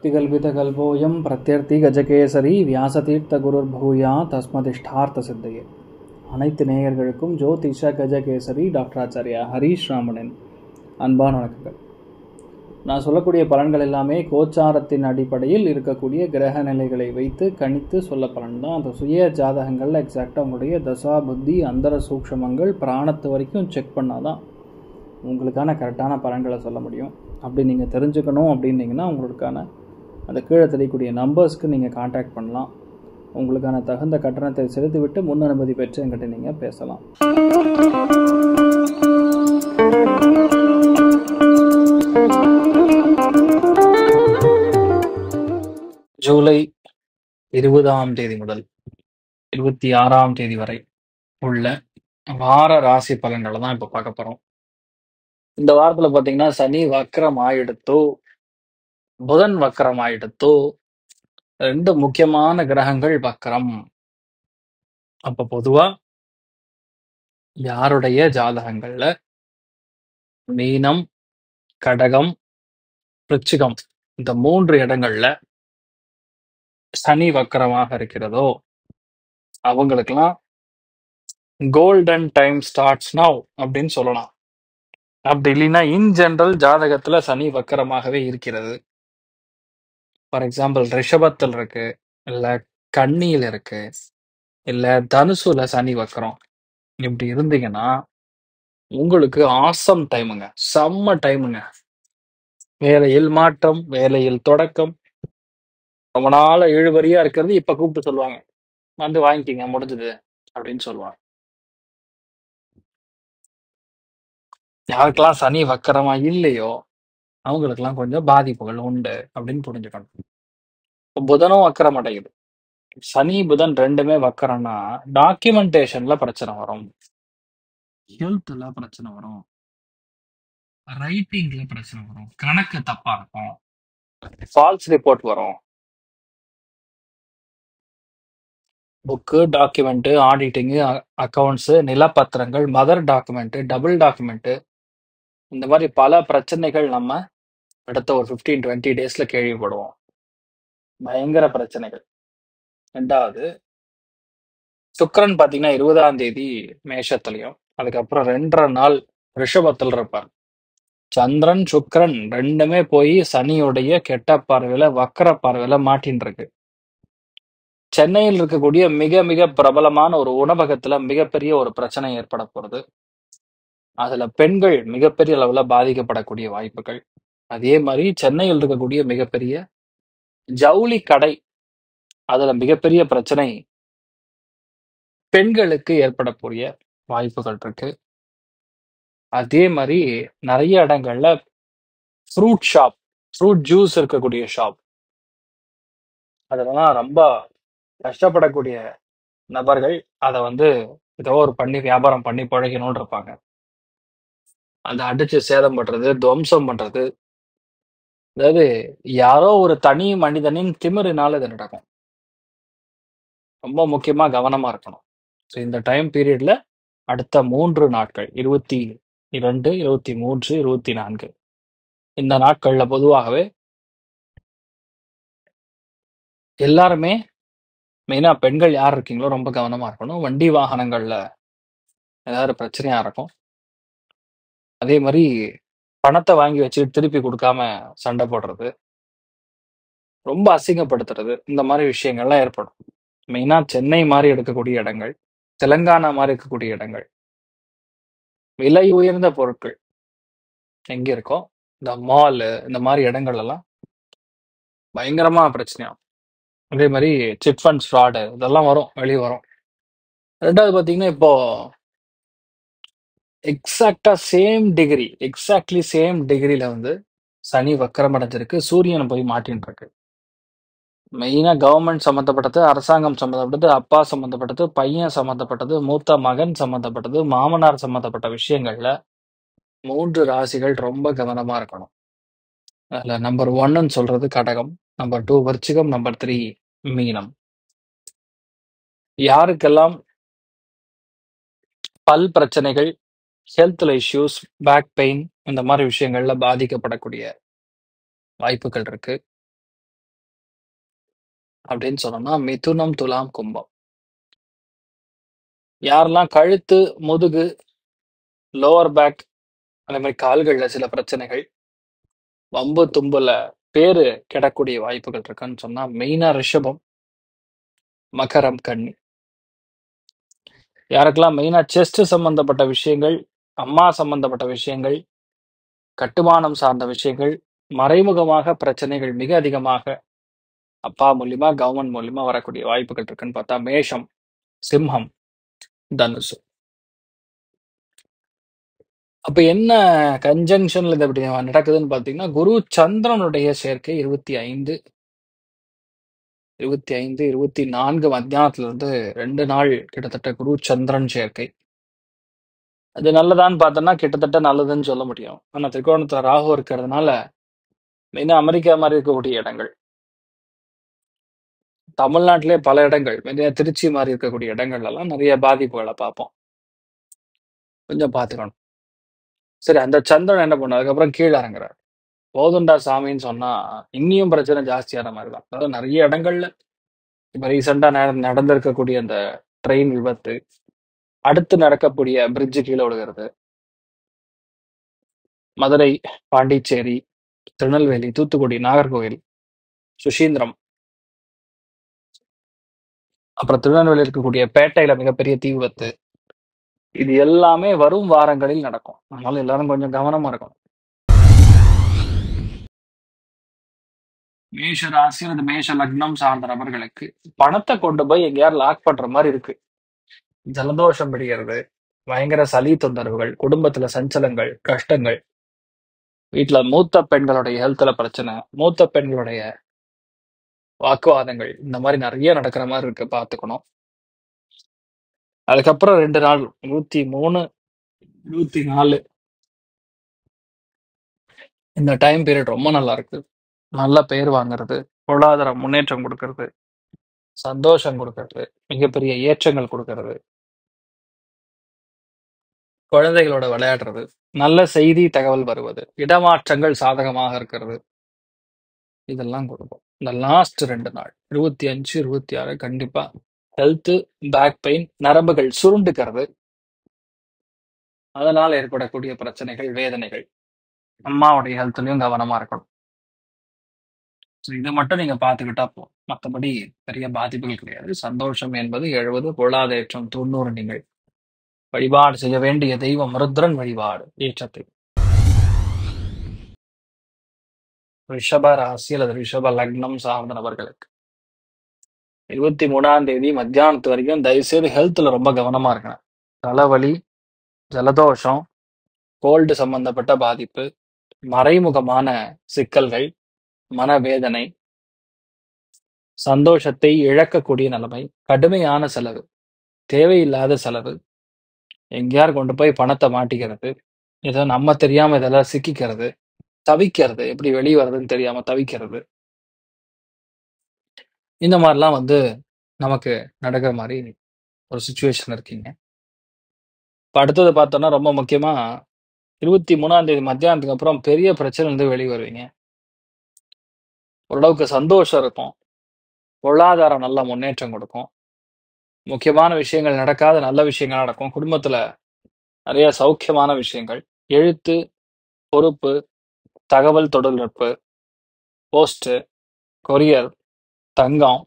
कल्पितकल्पोऽयं प्रत्यर्थी கஜகேசரி வியாசதீர்த்த குருர்பூயா தஸ்மதிஷ்டார்த்த அனைத்து நேயர்களுக்கும் ஜோதிஷ கஜகேசரி டாக்டர் ஆச்சாரியா ஹரீஷ் ராமனின் அன்பான வணக்கங்கள். நான் சொல்லக்கூடிய பலன்கள் எல்லாமே கோச்சாரத்தின் அடிப்படையில் இருக்கக்கூடிய கிரக நிலைகளை வைத்து கணித்து சொல்ல பலன் தான். அந்த சுய ஜாதகங்களில் எக்ஸாக்டாக உங்களுடைய தசா புத்தி அந்தர சூக்ஷமங்கள் பிராணத்து வரைக்கும் செக் பண்ணாதான் உங்களுக்கான கரெக்டான பலன்களை சொல்ல முடியும். அப்படி நீங்கள் தெரிஞ்சுக்கணும் அப்படின்னீங்கன்னா உங்களுக்கான அந்த கீழே தெரியக்கூடிய நம்பர்ஸ்க்கு நீங்கள் காண்டாக்ட் பண்ணலாம். உங்களுக்கான தகுந்த கட்டணத்தை செலுத்திவிட்டு முன் அனுமதி பெற்று என்கிட்ட நீங்கள் பேசலாம். ஜூலை 20ஆம் தேதி முதல் 26ஆம் தேதி வரை உள்ள வார ராசி பலன்களை தான் இப்போ பார்க்க போகிறோம். இந்த வாரத்தில் பார்த்தீங்கன்னா சனி வக்ரம் ஆயிடுத்தோ, புதன் வக்ரம் ஆயிடுத்தோ, ரெண்டு முக்கியமான கிரகங்கள் வக்ரம். அப்ப பொதுவா யாருடைய ஜாதகங்கள்ல மீனம், கடகம், விருச்சிகம் இந்த 3 இடங்கள்ல சனி வக்கரமாக இருக்கிறதோ அவங்களுக்கெல்லாம் கோல்டன் டைம் ஸ்டார்ட்ஸ் நவ் அப்படின்னு சொல்லலாம். அப்படி இல்லைன்னா இன் ஜெனரல் ஜாதகத்துல சனி வக்கரமாகவே இருக்கிறது. ஃபார் எக்ஸாம்பிள் ரிஷபத்தில் இருக்கு, இல்ல கன்னியில் இருக்கு, இல்ல தனுசுல சனி வக்கரம் இப்படி இருந்தீங்கன்னா உங்களுக்கு ஆசம் டைமுங்க, செம்ம டைமுங்க. வேலையில் மாற்றம், வேலையில் தொடக்கம், ரொம்ப நாள் இழுபறியா இருக்கிறது இப்ப கூப்பிட்டு சொல்லுவாங்க, வந்து வாங்கிக்கிங்க முடிஞ்சது அப்படின்னு சொல்லுவாங்க. யாருக்கெல்லாம் சனி வக்கரமா இல்லையோ அவங்களுக்கெல்லாம் கொஞ்சம் பாதிப்புகள் உண்டு அப்படின்னு புரிஞ்சுக்கணும். இப்போ புதனும் வக்கரம் அடையுது. சனி புதன் ரெண்டுமே வக்கரம்னா டாக்குமெண்டேஷன்ல பிரச்சனை வரும், ஹெல்த்ல பிரச்சனை வரும், ரைட்டிங்ல பிரச்சனை வரும், கணக்கு தப்பா இருக்கும், ஃபால்ஸ் ரிப்போர்ட் வரும், புக்கு டாக்குமெண்ட், ஆடிட்டிங்கு, அக்கௌண்ட்ஸ், நிலப்பத்திரங்கள், மதர் டாக்குமெண்ட், டபுள் டாக்குமெண்ட், இந்த மாதிரி பல பிரச்சனைகள் நம்ம அடுத்த ஒரு 15-20 டேஸ்ல கேள்விப்படுவோம். பயங்கர பிரச்சனைகள். ரெண்டாவது, சுக்கிரன் பாத்தீங்கன்னா 20ஆம் தேதி மேஷத்துலயும், அதுக்கப்புறம் 2.5 நாள் ரிஷபத்தில் இருப்பார். சந்திரன் சுக்கிரன் ரெண்டுமே போய் சனியுடைய கெட்ட பார்வையில வக்கர பார்வையில மாட்டின்னு இருக்கு. சென்னையில் இருக்கக்கூடிய மிக மிக பிரபலமான ஒரு உணவகத்துல மிகப்பெரிய ஒரு பிரச்சனை ஏற்பட போறது. அதுல பெண்கள் மிகப்பெரிய அளவுல பாதிக்கப்படக்கூடிய வாய்ப்புகள். அதே மாதிரி சென்னையில் இருக்கக்கூடிய மிகப்பெரிய ஜவுளி கடை, அதுல மிகப்பெரிய பிரச்சனை பெண்களுக்கு ஏற்படக்கூடிய வாய்ப்புகள் இருக்கு. அதே மாதிரி நிறைய இடங்கள்ல ஃப்ரூட் ஷாப், ஃப்ரூட் ஜூஸ் இருக்கக்கூடிய ஷாப், அதெல்லாம் ரொம்ப கஷ்டப்படக்கூடிய நபர்கள் அதை ஏதோ ஒரு பண்ணி வியாபாரம் பண்ணி பிழைக்கணும்னு இருப்பாங்க. அதை அடிச்சு சேதம் பண்றது, துவம்சம் பண்றது, அதாவது யாரோ ஒரு தனி மனிதனின் திமிரினால இது நடக்கும். ரொம்ப முக்கியமா கவனமா இருக்கணும். ஸோ இந்த டைம் பீரியட்ல அடுத்த 3 நாட்கள் 22, 23, 24 இந்த நாட்கள்ல பொதுவாகவே எல்லாருமே, மெயினா பெண்கள் யார் இருக்கீங்களோ ரொம்ப கவனமா இருக்கணும். வண்டி வாகனங்கள்ல ஏதாவது பிரச்சனையா இருக்கும். அதே மாதிரி பணத்தை வாங்கி வச்சுட்டு திருப்பி கொடுக்காம சண்டை போடுறது, ரொம்ப அசிங்கப்படுத்துறது, இந்த மாதிரி விஷயங்கள்லாம் ஏற்படும். மெயினா சென்னை மாதிரி இருக்கக்கூடிய இடங்கள், தெலுங்கானா மாதிரி இருக்கக்கூடிய இடங்கள், விலை உயர்ந்த பொருட்கள் எங்க இருக்கோ இந்த மால், இந்த மாதிரி இடங்கள் எல்லாம் பயங்கரமா பிரச்சனையாகும். அதே மாதிரி சிட் ஃபண்ட்ஸ் ஃப்ராடு இதெல்லாம் வரும், வெளியே வரும். ரெண்டாவது பாத்தீங்கன்னா இப்போ எக்ஸாக்ட்லி சேம் டிகிரில சனி வக்கரம் அடைஞ்சிருக்கு, சூரியன் போய் மாட்டின்னு இருக்கு. மெயினா கவர்மெண்ட் சம்மந்தப்பட்டது, அரசாங்கம் சம்மந்தப்பட்டது, அப்பா சம்மந்தப்பட்டது, பையன் சம்மந்தப்பட்டது, மூத்த மகன் சம்மந்தப்பட்டது, மாமனார் சம்மந்தப்பட்ட விஷயங்கள்ல 3 ராசிகள் ரொம்ப கவனமா இருக்கணும். அதுல நம்பர் 1ன்னு சொல்றது கடகம், நம்பர் 2 விருச்சிகம், நம்பர் 3 மீனம். யாருக்கெல்லாம் பல் பிரச்சனைகள், ஹெல்த்ல இஷ்யூஸ், பேக் பெயின் இந்த மாதிரி விஷயங்கள்ல பாதிக்கப்படக்கூடிய வாய்ப்புகள் இருக்கு. அப்படின்னு சொன்னோம்னா மிதுனம், துலாம், கும்பம். யாரெல்லாம் கழுத்து, முதுகு, லோவர் பேக் அந்த மாதிரி கால்கள்ல சில பிரச்சனைகள், வம்பு தும்புல பேரு கெடக்கூடிய வாய்ப்புகள் இருக்குன்னு சொன்னா மெயினா ரிஷபம், மகரம், கன்னி. யாருக்கெல்லாம் மெயினா செஸ்ட் சம்பந்தப்பட்ட விஷயங்கள், அம்மா சம்பந்தப்பட்ட விஷயங்கள், கட்டுமானம் சார்ந்த விஷயங்கள், மறைமுகமாக பிரச்சனைகள் மிக அதிகமாக அப்பா மூலியமா, கவர்மெண்ட் மூலியமா வரக்கூடிய வாய்ப்புகள் இருக்குன்னு பார்த்தா மேஷம், சிம்மம், தனுசு. அப்ப என்ன கன்ஜங்ஷன்ல இது அப்படி நடக்குதுன்னு பாத்தீங்கன்னா, குரு சந்திரனுடைய சேர்க்கை 25, 24 மத்தியானத்துல இருந்து 2 நாள் கிட்டத்தட்ட குரு சந்திரன் சேர்க்கை. அது நல்லதான்னு பார்த்தோம்னா கிட்டத்தட்ட நல்லதுன்னு சொல்ல முடியும். ஆனா திரிகோணத்துல ராகு இருக்கிறதுனால மெயினா அமெரிக்கா மாதிரி இருக்கக்கூடிய இடங்கள், தமிழ்நாட்டிலே பல இடங்கள், மெயினா திருச்சி மாதிரி இருக்கக்கூடிய இடங்கள்ல எல்லாம் நிறைய பாதிப்புகளை பார்ப்போம். கொஞ்சம் பார்த்துக்கணும். சரி, அந்த சந்திரன் என்ன பண்ணும்? அதுக்கப்புறம் கீழ இறங்குறார். போதுண்டா சாமின்னு சொன்னா இன்னியும் பிரச்சனை ஜாஸ்தியான மாதிரி தான். அதாவது நிறைய இடங்கள்ல இப்ப ரீசெண்டா நடந்திருக்கக்கூடிய அந்த ட்ரெயின் விபத்து, அடுத்து நடக்கக்கூடிய பிரிட்ஜ் கீழே விழுகிறது, மதுரை, பாண்டிச்சேரி, திருநெல்வேலி, தூத்துக்குடி, நாகர்கோவில், சுசீந்திரம், அப்புறம் திருநெல்வேலி இருக்கக்கூடிய பேட்டையில மிகப்பெரிய தீ விபத்து, இது எல்லாமே வரும் வாரங்களில் நடக்கும். அதனால எல்லாரும் கொஞ்சம் கவனமா இருக்கணும். மேஷ ராசி அல்லது மேஷ லக்னம் சார்ந்த நபர்களுக்கு பணத்தை கொண்டு போய் எங்கேயாவது லாக் பண்ற மாதிரி இருக்கு. ஜலதோஷம் பிடிக்கிறது, பயங்கர சளி தொந்தரவுகள், குடும்பத்துல சஞ்சலங்கள், கஷ்டங்கள், வீட்டுல மூத்த பெண்களுடைய ஹெல்த்ல பிரச்சனை, மூத்த பெண்களுடைய வாக்குவாதங்கள், இந்த மாதிரி நிறைய நடக்கிற மாதிரி இருக்கு, பாத்துக்கணும். அதுக்கப்புறம் 2 நாள் 23, 24 இந்த டைம் பீரியட் ரொம்ப நல்லா இருக்கு. நல்ல பெயர் வாங்குறது, பொருளாதார முன்னேற்றம் கொடுக்கறது, சந்தோஷம் கொடுக்கறது, மிகப்பெரிய ஏற்றங்கள் கொடுக்கறது, குழந்தைகளோட விளையாடுறது, நல்ல செய்தி தகவல் வருவது, இடமாற்றங்கள் சாதகமாக இருக்கிறது, இதெல்லாம் கொடுக்கும். இந்த லாஸ்ட் 2 நாள் 25, 26 கண்டிப்பா ஹெல்த், பேக் பெயின், நரம்புகள் சுருண்டுக்கிறது, அதனால ஏற்படக்கூடிய பிரச்சனைகள், வேதனைகள், அம்மாவுடைய ஹெல்த்லயும் கவனமா இருக்கணும். இதை மட்டும் நீங்க பாத்துக்கிட்டா போதும். மற்றபடி பெரிய பாதிப்புகள் கிடையாது. சந்தோஷம் என்பது 70, பொருளாதாரம் 90. நீங்கள் வழிபாடு செய்ய வேண்டிய தெய்வம் ருத்ரன் வழிபாடு ஏற்றத்தை. ரிஷப ராசி அல்லது ரிஷப லக்னம் சார்ந்த நபர்களுக்கு 23ஆம் தேதி மத்தியானத்து வரைக்கும் தயவுசெய்து ஹெல்த்ல ரொம்ப கவனமா இருக்கணும். தலைவலி, ஜலதோஷம், கோல்டு சம்பந்தப்பட்ட பாதிப்பு, மறைமுகமான சிக்கல்கள், மனவேதனை, சந்தோஷத்தை இழக்கக்கூடிய நிலைமை, கடுமையான செலவு, தேவையில்லாத செலவு, எங்கேயாவது கொண்டு போய் பணத்தை மாட்டிக்கிறது, ஏதோ நம்ம தெரியாம இதெல்லாம் சிக்கிக்கிறது, தவிக்கிறது, எப்படி வெளியே வர்றதுன்னு தெரியாம தவிக்கிறது, இந்த மாதிரிலாம் நமக்கு நடக்கிற மாதிரி ஒரு சுச்சுவேஷன் இருக்கீங்க. இப்ப அடுத்தது பார்த்தோம்னா ரொம்ப முக்கியமா 23ஆம் தேதி மத்தியானத்துக்கு அப்புறம் பெரிய பிரச்சனை வெளியே வருவீங்க. ஓரளவுக்கு சந்தோஷம் இருக்கும், பொருளாதாரம் நல்ல முன்னேற்றம் கொடுக்கும், முக்கியமான விஷயங்கள் நடக்காத நல்ல விஷயங்கள் நடக்கும், குடும்பத்துல நிறைய சௌக்கியமான விஷயங்கள், எழுத்து, பொறுப்பு, தகவல் தொழில்நுட்பு, போஸ்ட், கொரியர், தங்கம்,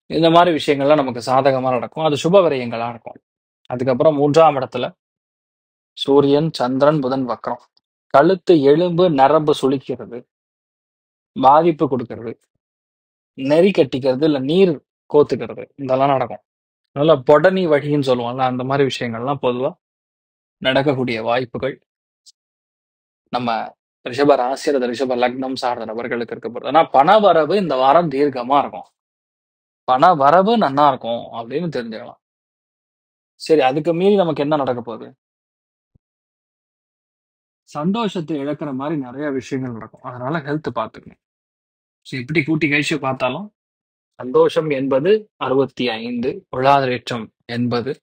இந்த மாதிரி விஷயங்கள்லாம் நமக்கு சாதகமா நடக்கும். அது சுப விரயங்களா இருக்கும். அதுக்கப்புறம் 3ஆம் இடத்துல சூரியன், சந்திரன், புதன் வக்ரம். கழுத்து, எலும்பு, நரம்பு சுளிக்கிறது, பாதிப்பு கொடுக்கறது, நெறி கட்டிக்கிறது, இல்ல நீர் கோத்துக்கிறது, இதெல்லாம் நடக்கும். அதனால பொடனி வழின்னு சொல்லுவோம்ல, அந்த மாதிரி விஷயங்கள்லாம் பொதுவா நடக்கக்கூடிய வாய்ப்புகள் நம்ம ரிஷப ராசி அல்லது ரிஷப லக்னம் சார்ந்த நபர்களுக்கு இருக்க போகுது. ஆனா பண வரவு இந்த வாரம் தீர்க்கமா இருக்கும். பண வரவு நன்னா இருக்கும் அப்படின்னு தெரிஞ்சுக்கலாம். சரி, அதுக்கு மீறி நமக்கு என்ன நடக்க போகுது? சந்தோஷத்தை இழக்கிற மாதிரி நிறைய விஷயங்கள் நடக்கும். அதனால ஹெல்த் பார்த்துக்கணும். எப்படி கூட்டி கழிச்சு பார்த்தாலும் சந்தோஷம் என்பது 65, பொருளாதாரம் 80.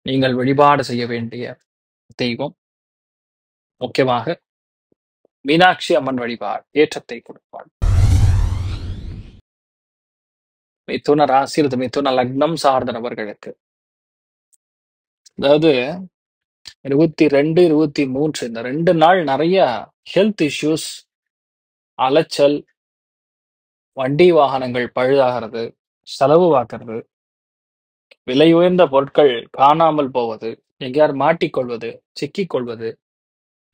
நீங்கள் வழிபாடு செய்ய வேண்டிய தெய்வம் முக்கியமாக மீனாட்சி அம்மன் வழிபாடு ஏற்றத்தை கொடுப்பாள். மிதுன ராசி அல்லது மிதுன லக்னம் சார்ந்த நபர்களுக்கு. அதாவது 22, 23 இந்த 2 நாள் நெறைய ஹெல்த் இஷ்யூஸ், அலைச்சல், வண்டி வாகனங்கள் பழுதாகிறது, செலவு பார்க்கிறது, விலை உயர்ந்த பொருட்கள் காணாமல் போவது, எங்கேயாவது மாட்டிக்கொள்வது, சிக்கிக் கொள்வது,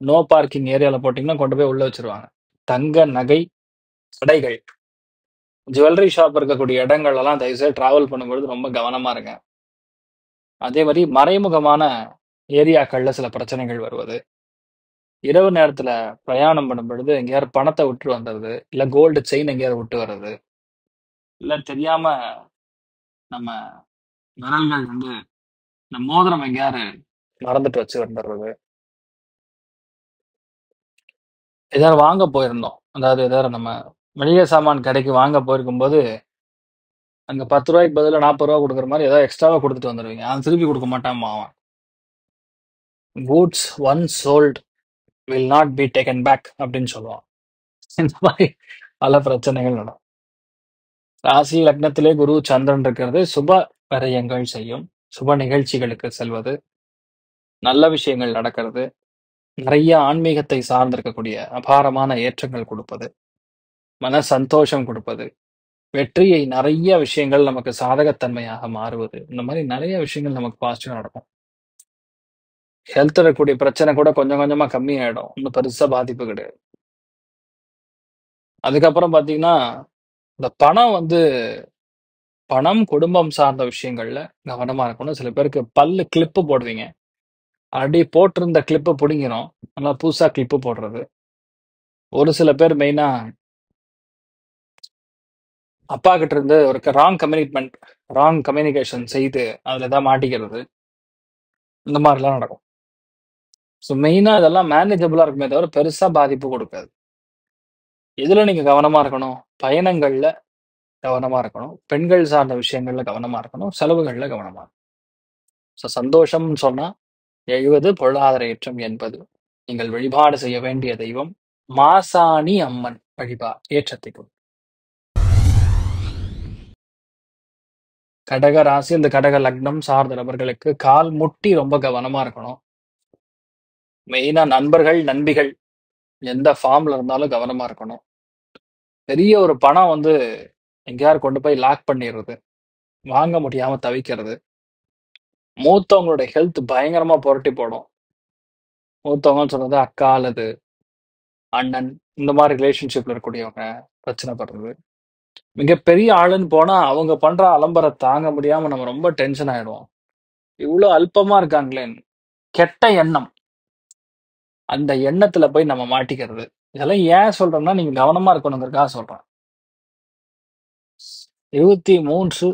நோ பார்க்கிங் ஏரியால போட்டீங்கன்னா கொண்டு போய் உள்ள வச்சுருவாங்க. தங்க நகை கடைகள், ஜுவல்லரி ஷாப் இருக்கக்கூடிய இடங்கள்லாம் தயவுசெய்து டிராவல் பண்ணும்பொழுது ரொம்ப கவனமா இருங்க. அதே மாரி மறைமுகமான ஏரியாக்கள்ல சில பிரச்சனைகள் வருவது. இரவு நேரத்துல பிரயாணம் பண்ணும்பொழுது எங்கேயாவது பணத்த விட்டுட்டு வந்துறது, இல்ல கோல்டு செயின் எங்கேயாவது விட்டு வர்றது, இல்ல தெரியாம நம்ம விரல்கள் வந்து இந்த மோதிரம் எங்கேயாவது மறந்துட்டு வச்சு வந்துடுறது. ஏதாவது வாங்க போயிருந்தோம். அதாவது ஏதாவது நம்ம மளிகை சாமான் கடைக்கு வாங்க போயிருக்கும்போது, அங்க ரூ. 10க்கு பதிலா ரூ. 40 குடுக்குற மாரி ஏதாவது எக்ஸ்ட்ராவா குடுத்துட்டு வந்துருவீங்க. அவன் திருப்பி குடுக்க மாட்டான்மா அவன். "Goods once sold will not be taken back" அப்படின்னு சொல்லுவான். இந்த மாரி பல பிரச்சனைகள் நடக்கும். ராசி லக்னத்திலே குரு, சந்திரன் இருக்கிறது சுப விரயங்கள் செய்யும். சுப நிகழ்ச்சிகளுக்கு செல்வது, நல்ல விஷயங்கள் நடக்கிறது, நிறைய ஆன்மீகத்தை சார்ந்திருக்கக்கூடிய அபாரமான ஏற்றங்கள் குடுப்பது, மன சந்தோஷம் குடுப்பது, வெற்றியை நெறைய விஷயங்கள் நமக்கு சாதகத்தன்மையாக மாறுவது. இந்த மாரி நெறைய விஷயங்கள் நமக்கு பாசிட்டிவா நடக்கும். ஹெல்த்ல இருக்கக்கூடிய பிரச்சனை கூட கொஞ்சம் கொஞ்சமா கம்மியாயிடும். ஒண்ணும் பெருசா பாதிப்பு கிடையாது. அதுக்கப்புறம் பார்த்தீங்கன்னா, இந்த பணம், குடும்பம் சார்ந்த விஷயங்கள்ல கவனமா இருக்கணும். சில பேருக்கு பல்லு கிளிப்பு போடுவீங்க. ஆல்ரெடி போட்டிருந்த கிளிப்ப புடுங்கிரும். நல்லா புதுசா கிளிப்பு போடுறது. ஒரு சில பேர் மெயினா அப்பா கிட்ட இருந்து ஒரு ராங் கம்யூனிகேஷன் செய்து அதுல ஏதாவது மாட்டிக்கிறது. இந்த மாரிலாம் நடக்கும். ஸோ மெயினா இதெல்லாம் மேனேஜபிளா இருக்குமே தவிர, பெருசா பாதிப்பு குடுக்காது. எதுல நீங்க கவனமா இருக்கணும்? பயணங்கள்ல கவனமா இருக்கணும். பெண்கள் சார்ந்த விஷயங்கள்ல கவனமா இருக்கணும். செலவுகள்ல கவனமா இருக்கணும். ஸோ சந்தோஷம்னு சொன்னா 70, பொருளாதார ஏற்றம் 80. நீங்கள் வழிபாடு செய்ய வேண்டிய தெய்வம் மாசாணி அம்மன் ஏற்றத்தை கொடுக்கும். கடக ராசி, இந்த கடக லக்னம் சார்ந்த நபர்களுக்கு கால் முட்டி ரொம்ப கவனமா இருக்கணும். மெயினா நண்பர்கள், நண்பிகள் எந்த ஃபார்ம்ல இருந்தாலும் கவனமா இருக்கணும். பெரிய ஒரு பணம் வந்து எங்கேயாவது கொண்டு போய் லாக் பண்ணிறது. வாங்க முடியாம தவிக்கிறது. மூத்தவங்களுடைய ஹெல்த் பயங்கரமா புரட்டி போடும். மூத்தவங்கன்னு சொல்றது அக்கா அல்லது அண்ணன் இந்த மாரி ரிலேஷன்ஷிப்ல இருக்கக்கூடியவங்க பிரச்சனை படுறது. மிகப்பெரிய ஆளுன்னு போனா அவங்க பண்ற அலம்பரம் தாங்க முடியாம நம்ம ரொம்ப டென்ஷன் ஆயிடுவோம். இவ்ளோ அல்பமா இருக்காங்களேன்னு. கெட்ட எண்ணம். அந்த எண்ணத்துல போய் நம்ம மாட்டிக்கிறது. இதெல்லாம் ஏன் சொல்றேன்னா, நீங்க கவனமா இருக்கணுங்கிறதுக்காக சொல்றேன். 23,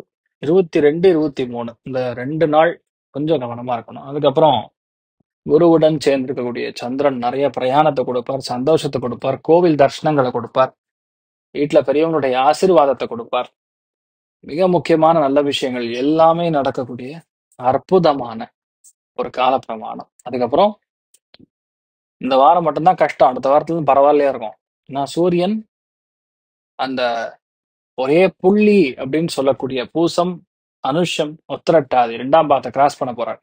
22, 23 இந்த 2 நாள் கொஞ்சம் கவனமா இருக்கணும். அதுக்கப்புறம் குருவுடன் சேர்ந்திருக்கக்கூடிய சந்திரன் நெறைய பிரயாணத்த குடுப்பார், சந்தோஷத்த குடுப்பார், கோவில் தர்ஷனங்கள குடுப்பார், வீட்ல பெரியவங்களுடைய ஆசீர்வாதத்த குடுப்பார். மிக முக்கியமான நல்ல விஷயங்கள் எல்லாமே நடக்கக்கூடிய அற்புதமான ஒரு காலப்பிரமாணம். அதுக்கப்புறம் இந்த வாரம் மட்டும் தான் கஷ்டம். அடுத்த வாரத்துல பரவாயில்லையா இருக்கும். ஏன்னா சூரியன் அந்த ஒரே புள்ளி அப்படின்னு சொல்லக்கூடிய பூசம், அனுஷம், உத்திரட்டாதி 2ஆம் பாவத்த கிராஸ் பண்ண போறார்.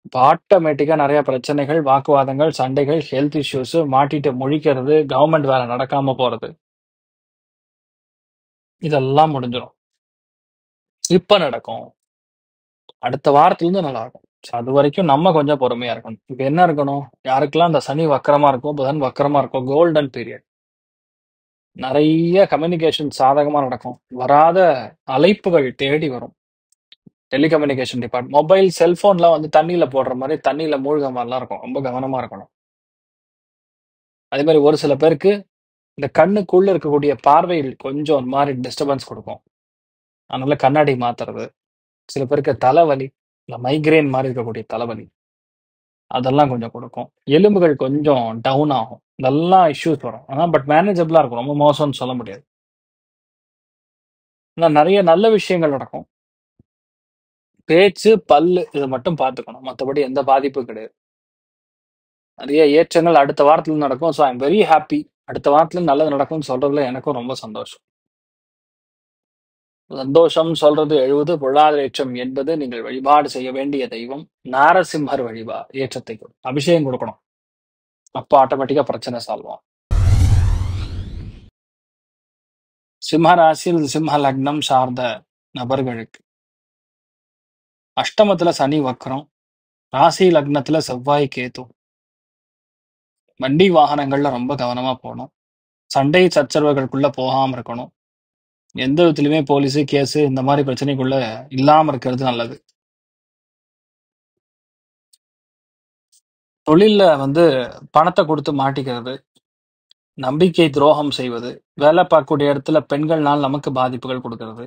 இப்ப ஆட்டோமேட்டிக்கா நெறைய பிரச்சனைகள், வாக்குவாதங்கள், சண்டைகள், ஹெல்த் இஷ்யூஸ், மாட்டிட்டு முழிக்கிறது, கவர்ன்மெண்ட் வேலை நடக்காம போறது. இதெல்லாம் முடிஞ்சிரும். இப்ப நடக்கும். அடுத்த வாரத்திலிருந்து நல்லா இருக்கும். ஸோ அதுவரைக்கும் நம்ம கொஞ்சம் பொறுமையா இருக்கணும். இப்ப என்ன இருக்கணும்? யாருக்கெல்லாம் இந்த சனி வக்கரமா இருக்கோ, புதன் வக்கரமா இருக்கோ, கோல்டன் பீரியட். நெறைய கம்யூனிகேஷன் சாதகமா நடக்கும். வராத அழைப்புகள் தேடி வரும். டெலிகம்யூனிகேஷன் மொபைல், செல்போன்லாம் வந்து தண்ணீல போடுற மாரி, தண்ணீல மூழ்குற மாரிலாம் இருக்கும். ரொம்ப கவனமா இருக்கணும். அதே மாரி ஒரு சில பேருக்கு இந்த கண்ணுக்குள்ள இருக்கக்கூடிய பார்வையில் கொஞ்சம் ஒரு மாரி டிஸ்டர்பன்ஸ் குடுக்கும். அதனால கண்ணாடி மாத்துறது. சில பேருக்கு தலைவலி, இல்ல மைக்ரேன் மாரி இருக்கக்கூடிய தலைவலி. அதெல்லாம் கொஞ்சம் குடுக்கும். எலும்புகள் கொஞ்சம் டவுன் ஆகும். இதெல்லாம் இஷ்யூஸ் வரும். ஆனா பட் மேனேஜபிளா இருக்கும். ரொம்ப மோசம்னு சொல்ல முடியாது. ஆனா நெறைய நல்ல விஷயங்கள் நடக்கும். பேச்சு, பல்லு இத மட்டும் பார்த்துக்கணும். மத்தபடி எந்த பாதிப்பும் கிடையாது. நெறைய ஏற்றங்கள் அடுத்த வாரத்துல நடக்கும். So I am very happy. அடுத்த வாரத்துல நல்லது நடக்கும்னு சொல்றதுல எனக்கும் ரொம்ப சந்தோஷம். சந்தோஷம் சொல்றது 70, பொருளாதார ஏற்றம் 80. நீங்கள் வழிபாடு செய்ய வேண்டிய தெய்வம் நாரசிம்மர் வழிபாடு. ஏற்றத்தை அபிஷேகம் கொடுக்கணும். அப்ப ஆட்டோமேட்டிக்கா பிரச்சனை சால்வ் ஆகும். சிம்ம ராசியில் சிம்ம லக்னம் சார்ந்த நபர்களுக்கு அஷ்டமத்துல சனி வக்ரம், ராசி லக்னத்துல செவ்வாய் கேது. வண்டி வாகனங்கள்ல ரொம்ப கவனமா போகணும். சண்டை சச்சரவுகளுக்குள்ள போகாம இருக்கணும். எந்த விதத்திலுமே போலீஸு கேஸு இந்த மாதிரி பிரச்சனைக்குள்ள இல்லாம இருக்கிறது நல்லது. தொழில்ல பணத்தை கொடுத்து மாட்டிக்கிறது, நம்பிக்கை துரோகம் செய்வது, வேலை பார்க்கக்கூடிய இடத்துல பெண்கள்னால் நமக்கு பாதிப்புகள் கொடுக்கறது,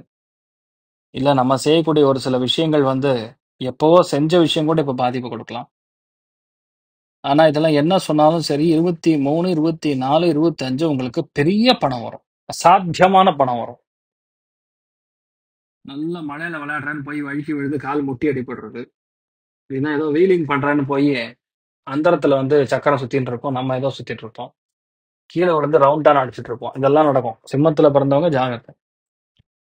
இல்ல நம்ம செய்யக்கூடிய ஒரு சில விஷயங்கள் எப்பவோ செஞ்ச விஷயம் கூட இப்ப பாதிப்பு கொடுக்கலாம். ஆனா இதெல்லாம் என்ன சொன்னாலும் சரி 23, 24, 25 உங்களுக்கு பெரிய பணம் வரும். அசாத்தியமான பணம் வரும். நல்ல மழையில விளையாடுறேன்னு போய் வழுக்கி விழுது கால் முட்டி அடிபடுறது, இல்லைன்னா ஏதோ வீலிங் பண்றேன்னு போய் அந்தரத்துல சக்கரம் சுத்தின்னு இருப்போம், நம்ம ஏதோ சுத்திட்டு இருப்போம், கீழே விழுந்து ரவுண்டான அடிச்சிட்டு இருப்போம். இதெல்லாம் நடக்கும். சிம்மத்துல பிறந்தவங்க ஜாகிரதை.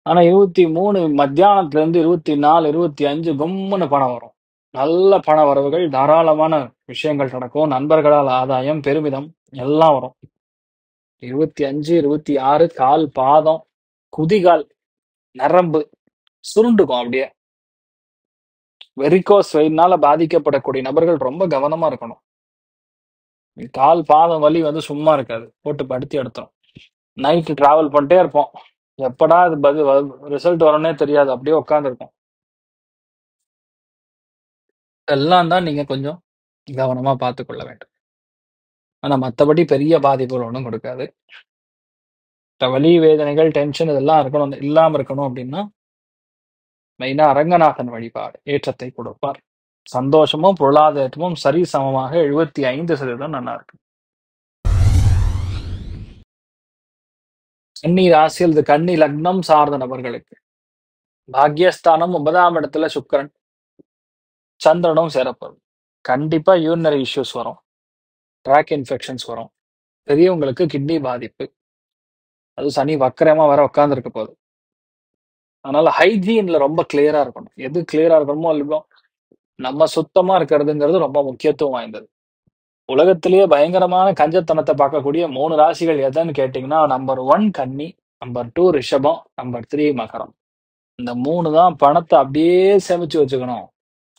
ஆனா 23 மத்தியானத்துல இருந்து 24, 25 கும்முன்னு பணம் வரும். நல்ல பண வரவுகள், தாராளமான விஷயங்கள் நடக்கும். நண்பர்களால் ஆதாயம், பெருமிதம் எல்லாம் வரும். 25, 26 கால், பாதம், குதிகால், நரம்பு சுருண்டுக்கும். அப்படியே வெரிகோஸ் வெயின்னால பாதிக்கப்படக்கூடிய நபர்கள் ரொம்ப கவனமா இருக்கணும். கால் பாதம் வலி சும்மா இருக்காது, போட்டு படுத்தி எடுத்துரும். நைட்டு டிராவல் பண்ணிட்டே இருப்போம், எப்படா அது பதில் ரிசல்ட் வரணும்னே தெரியாது, அப்படியே உட்காந்துருக்கும். எல்லாம் தான் நீங்க கொஞ்சம் கவனமா பார்த்துக் கொள்ள வேண்டும். ஆனா மத்தபடி பெரிய பாதிப்புகள் ஒன்றும் கொடுக்காது. வலி, வேதனைகள், டென்ஷன் இதெல்லாம் இருக்கணும், இல்லாம இருக்கணும் அப்படின்னா மெயினா அரங்கநாதன் வழிபாடு ஏற்றத்தை கொடுப்பார். சந்தோஷமும் பொருளாதாரமும் சரி சமமாக 75% நல்லா இருக்கு. கன்னி ராசியில் இது கன்னி லக்னம் சார்ந்த நபர்களுக்கு பாக்யஸ்தானம் 9ஆம் இடத்துல சுக்கிரன் சந்திரனும் சேரப்படும். கண்டிப்பா யூரினரி இஷ்யூஸ் வரும், ட்ராக் இன்ஃபெக்ஷன்ஸ் வரும், பெரியவங்களுக்கு கிட்னி பாதிப்பு, அது சனி வக்கரமா வர உட்கார்ந்துருக்க போகுது. அதனால ஹைஜீன்ல ரொம்ப கிளியரா இருக்கணும். எது கிளியரா இருக்கணுமோ இல்லையோ நம்ம சுத்தமா இருக்கிறதுங்கிறது ரொம்ப முக்கியத்துவம் வாய்ந்தது. உலகத்திலேயே பயங்கரமான கஞ்சத்தனத்தை பார்க்கக்கூடிய 3 ராசிகள் எதுன்னு கேட்டீங்கன்னா, நம்பர் 1 கன்னி, நம்பர் 2 ரிஷபம், நம்பர் 3 மகரம். இந்த 3 தான் பணத்தை அப்படியே சேமிச்சு வச்சுக்கணும்.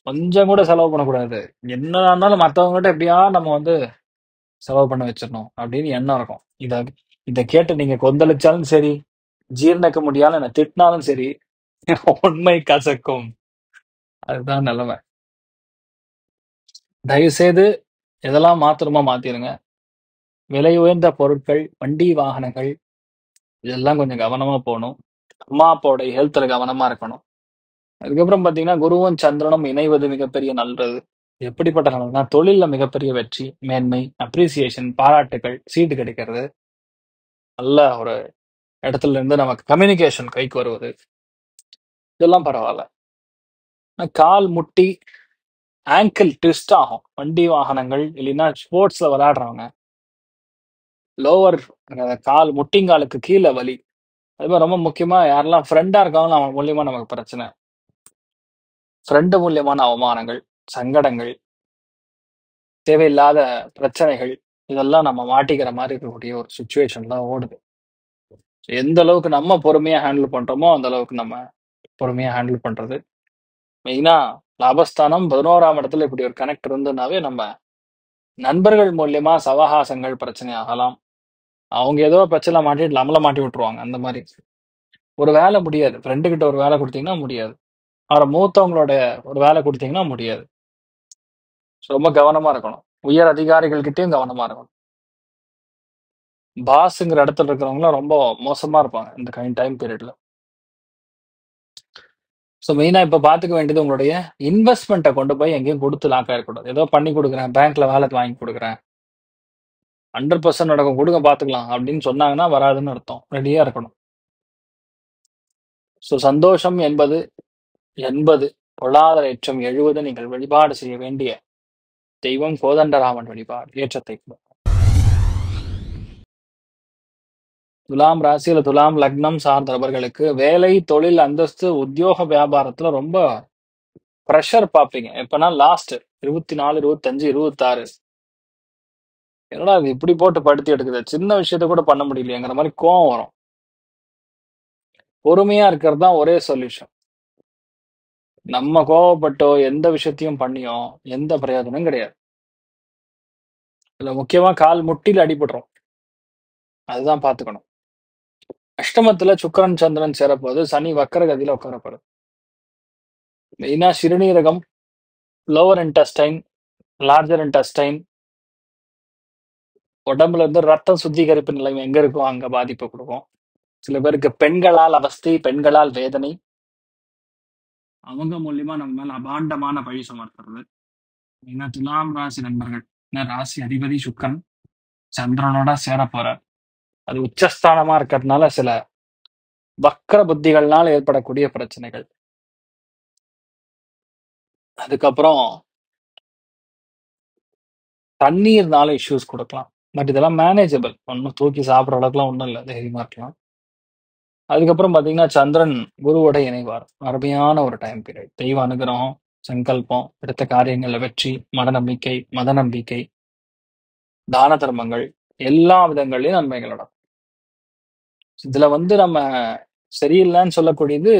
கொஞ்சம் கூட செலவு பண்ணக்கூடாது. என்ன இருந்தாலும் மற்றவங்ககிட்ட எப்படியா நம்ம செலவு பண்ண வச்சிடணும் அப்படின்னு எண்ணம் இருக்கும். இத கேட்டு நீங்க கொந்தளிச்சாலும் சரி, ஜீர்ணிக்க முடியாம என்ன திட்டினாலும் சரி, உண்மை கசக்கும். அதுதான் நிலைமை. தயவு செய்து எதெல்லாம் மாத்திரமா மாத்திருங்க. விலை உயர்ந்த பொருட்கள், வண்டி வாகனங்கள் இதெல்லாம் கொஞ்சம் கவனமா போகணும். அம்மா அப்பாவோட ஹெல்த்ல கவனமா இருக்கணும். அதுக்கப்புறம் பாத்தீங்கன்னா குருவும் சந்திரனும் இணைவது மிகப்பெரிய நல்லது. எப்படிப்பட்ட நல்லதுன்னா தொழில்ல மிகப்பெரிய வெற்றி, மேன்மை, அப்ரிசியேஷன், பாராட்டுகள், சீட்டு கிடைக்கிறது, நல்ல ஒரு இடத்துல இருந்து நமக்கு கம்யூனிகேஷன் கைக்கு வருவது, இதெல்லாம் பரவாயில்ல. கால் முட்டி ஆங்கிள் ட்விஸ்ட் ஆகும். வண்டி வாகனங்கள் இல்லைன்னா ஸ்போர்ட்ஸ்ல விளையாடுறவங்க லோவர் கால் முட்டிங்காலுக்கு கீழே வலி. அது மாதிரி ரொம்ப முக்கியமா யாரெல்லாம் ஃப்ரெண்டா இருக்காங்களோ அவன் மூலியமா நமக்கு பிரச்சனை, ஃப்ரெண்டு மூலியமான அவமானங்கள், சங்கடங்கள், தேவையில்லாத பிரச்சனைகள், இதெல்லாம் நம்ம மாட்டிக்கிற மாதிரி இருக்கக்கூடிய ஒரு சுச்சுவேஷன் தான் ஓடுது. எந்த அளவுக்கு நம்ம பொறுமையா ஹேண்டில் பண்றோமோ அந்த அளவுக்கு நம்ம பொறுமையா ஹேண்டில் பண்றது. மெயினா லாபஸ்தானம் 11ஆம் இடத்துல இப்படி ஒரு கனெக்ட் இருந்ததுனாவே நம்ம நண்பர்கள் மூலியமா சவகாசங்கள் பிரச்சனை ஆகலாம். அவங்க ஏதோ பிரச்சனை மாட்டிட்டு நம்மள மாட்டி விட்டுருவாங்க. அந்த மாதிரி ஒரு வேலை முடியாது. ஃப்ரெண்டு கிட்ட ஒரு வேலை கொடுத்தீங்கன்னா முடியாது, அவரை மூத்தவங்களோட ஒரு வேலை கொடுத்தீங்கன்னா முடியாது. ரொம்ப கவனமா இருக்கணும். உயர் அதிகாரிகள் கிட்டயும் கவனமா இருக்கணும். பாஸ்ங்கிற இடத்துல இருக்கிறவங்களும் ரொம்ப மோசமா இருப்பாங்க இந்த டைம் பீரியட்ல. ஸோ மெயினா இப்ப பாத்துக்க வேண்டியது உங்களுடைய இன்வெஸ்ட்மெண்ட்டை கொண்டு போய் எங்கேயும் கொடுத்து லாக் ஆயிடக்கூடாது. ஏதோ பண்ணி கொடுக்குறேன், பேங்க்ல வேலை வாங்கி கொடுக்குறேன், 100% நடக்கும், கொடுங்க பாத்துக்கலாம் அப்படின்னு சொன்னாங்கன்னா வராதுன்னு அர்த்தம். ரெடியா இருக்கணும். ஸோ சந்தோஷம் என்பது 80, பொருளாதார ஏற்றம் 70. நீங்கள் வழிபாடு செய்ய வேண்டிய தெய்வம் கோதண்டராமன் வழிபாடு ஏற்றத்தை கொடுக்கும். துலாம் ராசி இல்ல துலாம் லக்னம் சார்ந்த நபர்களுக்கு வேலை, தொழில், அந்தஸ்து, உத்தியோக, வியாபாரத்துல ரொம்ப பிரஷர் பார்ப்பீங்க. எப்பன்னா லாஸ்ட் 24, 25, 26 என்னடா இது இப்படி போட்டு படுத்தி எடுக்குது. சின்ன விஷயத்த கூட பண்ண முடியலையேங்கிற மாரி கோவம் வரும். பொறுமையா இருக்கிறது தான் ஒரே சொல்யூஷன். நம்ம கோவப்பட்டோ, எந்த விஷயத்தையும் பண்ணியோ, எந்த பிரயோஜனமும் கிடையாது. இதுல முக்கியமா கால் முட்டில அடிபட்டுரும். அதுதான் பார்த்துக்கணும். அஷ்டமத்துல சுக்கிரன், சந்திரன் சேரப்போது, சனி வக்கரகதியில உட்காரப்போறார். மெயினா சிறுநீரகம், லோவர் இன்டெஸ்டைன், லார்ஜர் இன்டெஸ்டைன், உடம்புல இருந்து ரத்தம் சுத்திகரிப்பு நிலையம் எங்க இருக்கோ அங்க பாதிப்பு குடுக்கும். சில பேருக்கு பெண்களால் அவஸ்தை, பெண்களால் வேதனை. அவங்க மூலியமா நம்ம மேல அபாண்டமான பழி சுமத்துறது. மெயினா துலாம் ராசி நண்பர்கள். ஏன்னா ராசி அதிபதி சுக்கிரன் சந்திரனோட சேரப் போறார். அது உச்சஸ்தானமா இருக்கிறதுனால சில வக்ர புத்திகள்னால ஏற்படக்கூடிய பிரச்சனைகள். அதுக்கப்புறம் தண்ணீர்னால இஷ்யூஸ் குடுக்கலாம். பட் இதெல்லாம் மேனேஜபிள். ஒண்ணும் தூக்கி சாப்பிடுற அளவுக்குலாம் ஒண்ணும் இல்ல. தைரியமா இருக்கலாம். அதுக்கப்புறம் பார்த்தீங்கன்னா, சந்திரன் குருவோட இணைவார். அருமையான ஒரு டைம் பீரியட். தெய்வ அனுகிரகம், சங்கல்பம், எடுத்த காரியங்கள்ல வெற்றி, மனநம்பிக்கை, மத நம்பிக்கை, தான தர்மங்கள் எல்லா விதங்கள்லயும் நன்மைகள் நடக்கும். இதுல வந்து நம்ம சரியில்லன்னு சொல்லக்கூடியது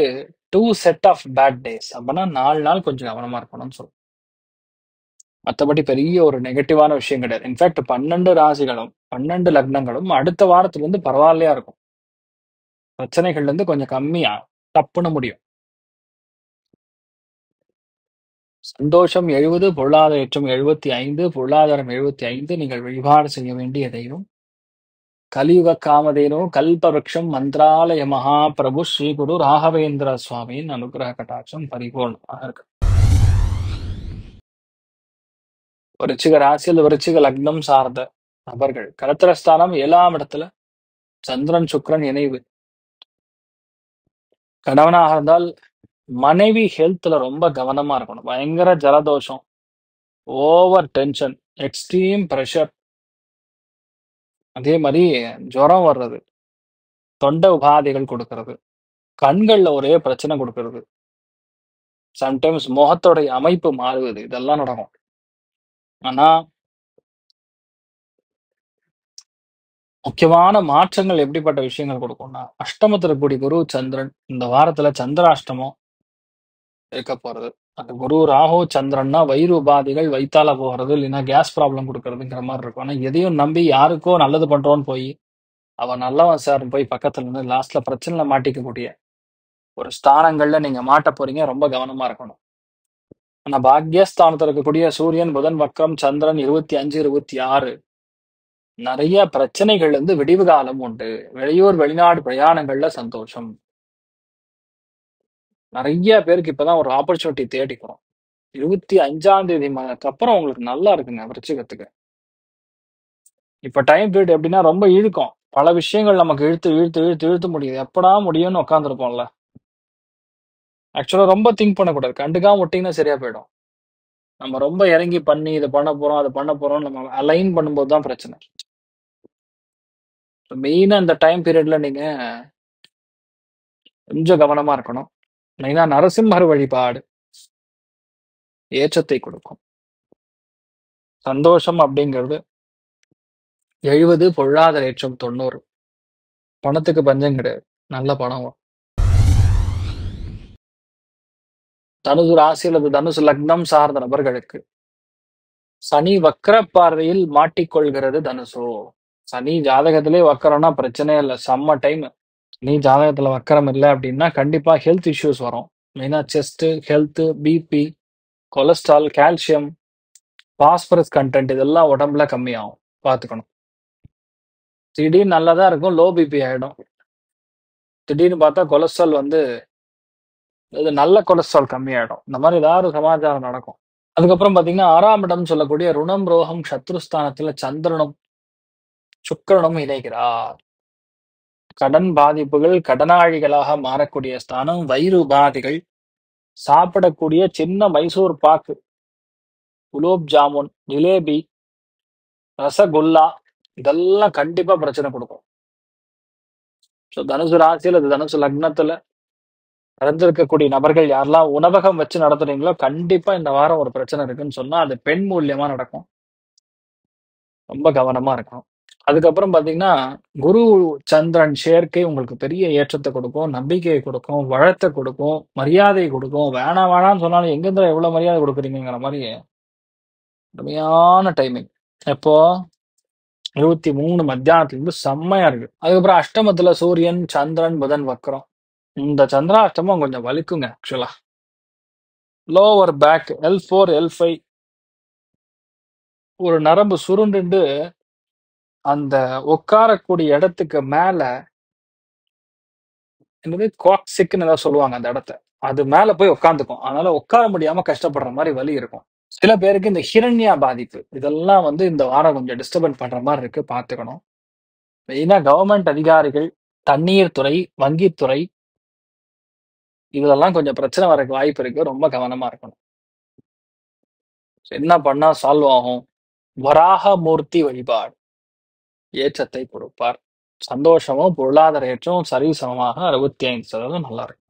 2 செட் ஆஃப் பேட் டேஸ். அப்பன்னா 4 நாள் கொஞ்சம் கவனமா இருக்கணும்னு சொல்றோம். மத்தபடி பெரிய ஒரு நெகட்டிவான விஷயம் கிடையாது. இன்ஃபாக்ட் 12 ராசிகளும், 12 லக்னங்களும் அடுத்த வாரத்துல இருந்து பரவாயில்லையா இருக்கும். பிரச்சனைகள்ல இருந்து கொஞ்சம் கம்மியா டப்புன்னு முடியும். சந்தோஷம் 70, பொருளாதார ஏற்றம் 75, பொருளாதாரம் 75. நீங்கள் வழிபாடு செய்ய வேண்டிய தெய்வம் கலியுக காமதேனு கல்பவருஷம் மந்திராலய மகாபிரபு ஸ்ரீ குரு ராகவேந்திர சுவாமியின் அனுகிரக கட்டாட்சம் பரிபூர்ணமாக இருக்கு. விருச்சிக ராசியில் விருச்சிக லக்னம் சார்ந்த நபர்கள் கலத்திரஸ்தானம் 7ஆம் இடத்துல சந்திரன் சுக்கிரன் இணைவு. கணவனாக இருந்தால் மனைவி ஹெல்த்ல ரொம்ப கவனமா இருக்கணும். பயங்கர ஜலதோஷம், ஓவர் டென்ஷன், எக்ஸ்ட்ரீம் பிரஷர், அதே மாதிரி ஜுரம் வர்றது, தொண்டை உபாதைகள் கொடுக்கறது, கண்கள்ல ஒரே பிரச்சனை கொடுக்கறது, சம்டைம்ஸ் முகத்தோடைய அமைப்பு மாறுவது, இதெல்லாம் நடக்கும். ஆனா முக்கியமான மாற்றங்கள் எப்படிப்பட்ட விஷயங்கள் கொடுக்கும்னா, அஷ்டமத்துல கூடிய குரு சந்திரன் இந்த வாரத்துல சந்திராஷ்டமம் இருக்க போறது. அந்த குரு ராகு சந்திரன்னா வயிறு உபாதைகள், வயித்தால போகிறது, இல்லைன்னா கேஸ் ப்ராப்ளம் கொடுக்கறதுங்கிற மாதிரி இருக்கும். ஆனா எதையும் நம்பி யாருக்கோ நல்லது பண்றோம்னு போய் அவன் நல்லவன் சார் போய் பக்கத்துல இருந்து லாஸ்ட்ல பிரச்சனைல மாட்டிக்கக்கூடிய ஒரு ஸ்தானங்கள்ல நீங்க மாட்ட போறீங்க. ரொம்ப கவனமா இருக்கணும். ஆனா பாக்யஸ்தானத்துல இருக்கக்கூடிய சூரியன், புதன் வக்ரம், சந்திரன் 25, 26 நிறைய பிரச்சனைகள்ல இருந்து விடிவு காலம் உண்டு. வெளியூர் வெளிநாடு பிரயாணங்கள்ல சந்தோஷம். நிறைய பேருக்கு இப்பதான் ஒரு ஆப்பர்ச்சுனிட்டி தேடிக்கிறோம். 25ஆம் தேதி அப்புறம் உங்களுக்கு நல்லா இருக்குங்க விருச்சிகத்துக்கு. இப்ப டைம் பீரியட் எப்படின்னா ரொம்ப இழுக்கும். பல விஷயங்கள் நமக்கு இழுத்து இழுத்து இழுத்து இழுத்து முடியுது. எப்படா முடியும்னு உட்காந்துருப்போம்ல. ஆக்சுவலா ரொம்ப திங்க் பண்ணக்கூடாது. கண்டுக்காம விட்டீங்கன்னா சரியா போயிடும். நம்ம ரொம்ப இறங்கி பண்ணி இதை பண்ண போறோம், அதை பண்ண போறோம் நம்ம அலைன் பண்ணும்போது தான் பிரச்சனை. மெயினா இந்த டைம் பீரியட்ல நீங்க கொஞ்சம் கவனமா இருக்கணும். மெயினா நரசிம்மர் வழிபாடு ஏற்றத்தை கொடுக்கும். சந்தோஷம் அப்படிங்கிறது 70, பொருளாதார ஏற்றம் 90. பணத்துக்கு பஞ்சம் கிடையாது. நல்ல பணம் வரும். தனுசு ராசி அல்லது தனுசு லக்னம் சார்ந்த நபர்களுக்கு சனி வக்ர பார்வையில் மாட்டிக்கொள்கிறது தனுசு. சனி ஜாதகத்திலே வக்கரம்னா பிரச்சனையே இல்லை. செம்ம டைம். சனி ஜாதகத்துல வக்கரம் இல்லை அப்படின்னா கண்டிப்பா ஹெல்த் இஷ்யூஸ் வரும். மெயினா chest health, BP, cholesterol, calcium, phosphorus content இதெல்லாம் உடம்புல கம்மியாகும். பார்த்துக்கணும். திடீர்னு நல்லதா இருக்கும், லோ பிபி ஆயிடும். திடீர்னு பார்த்தா கொலஸ்ட்ரால் வந்து இது நல்ல கொலஸ்ட்ரால் கம்மியாயிடும். இந்த மாதிரி ஏதாவது ஒரு சமாச்சாரம் நடக்கும். அதுக்கப்புறம் பாத்தீங்கன்னா 6ஆம் இடம் சொல்லக்கூடிய ருணம், ரோகம், சத்ருஸ்தானத்துல சந்திரனும் சுக்கிரனும் இணைகிறார். கடன் பாதிப்புகள், கடனாளிகளாக மாறக்கூடிய ஸ்தானம், வயிறு உபாதைகள், சாப்பிடக்கூடிய சின்ன மைசூர் பாக்கு, குலோப் ஜாமுன், ஜிலேபி, ரசகுல்லா இதெல்லாம் கண்டிப்பா பிரச்சனை கொடுக்கும். ஸோ தனுசு ராசி அல்லது தனுசு லக்னத்துல பிறந்திருக்கக்கூடிய நபர்கள் யாரெல்லாம் உணவகம் வச்சு நடத்துறீங்களோ, கண்டிப்பா இந்த வாரம் ஒரு பிரச்சனை இருக்குன்னு சொன்னா, அது பெண் மூலியமா நடக்கும். ரொம்ப கவனமா இருக்கணும். அதுக்கப்புறம் பார்த்தீங்கன்னா, குரு, சந்திரன் சேர்க்கை உங்களுக்கு பெரிய ஏற்றத்த குடுக்கும், நம்பிக்கைய குடுக்கும், வளத்த குடுக்கும், மரியாதை குடுக்கும். வேணாம் வேணான்னு சொன்னாலும், எங்கேருந்துடா இவ்ளோ மரியாதை குடுக்குறீங்கங்கிற மாரி அருமையான டைமிங். எப்போ? 23 மத்தியானத்துலருந்து செம்மையா இருக்கு. அதுக்கப்புறம் அஷ்டமத்துல சூரியன், சந்திரன், புதன் வக்ரம். இந்த சந்திராஷ்டமம் கொஞ்சம் வலிக்குங்க ஆக்சுவலா. லோவர் பேக் L4, L5 ஒரு நரம்பு சுருண்டுண்டு, அந்த உட்காரக்கூடிய இடத்துக்கு மேல என்னது காக்சிக்ன்னு ஏதோ சொல்லுவாங்க அந்த இடத்த. அது மேல போய் உட்காந்துக்கும். அதனால உட்கார முடியாம கஷ்டப்படுற மாரி வலி இருக்கும். சில பேருக்கு இந்த ஹிரண்யா பாதிப்பு. இதெல்லாம் வந்து இந்த வாரம் கொஞ்சம் டிஸ்டர்பன்ஸ் பண்ற மாரி இருக்கு. பார்த்துக்கணும். மெயினா கவர்ன்மென்ட் அதிகாரிகள், தண்ணீர் துறை, வங்கித்துறை இதுலலாம் கொஞ்சம் பிரச்சனை வரக்கு வாய்ப்பு இருக்கு. ரொம்ப கவனமா இருக்கணும். என்ன பண்ணா சால்வ் ஆகும்? வராகமூர்த்தி வழிபாடு ஏற்றத்தை கொடுப்பார். சந்தோஷமும், பொருளாதார ஏற்றமும் சரிசமமாக 65% நல்லா இருக்கு.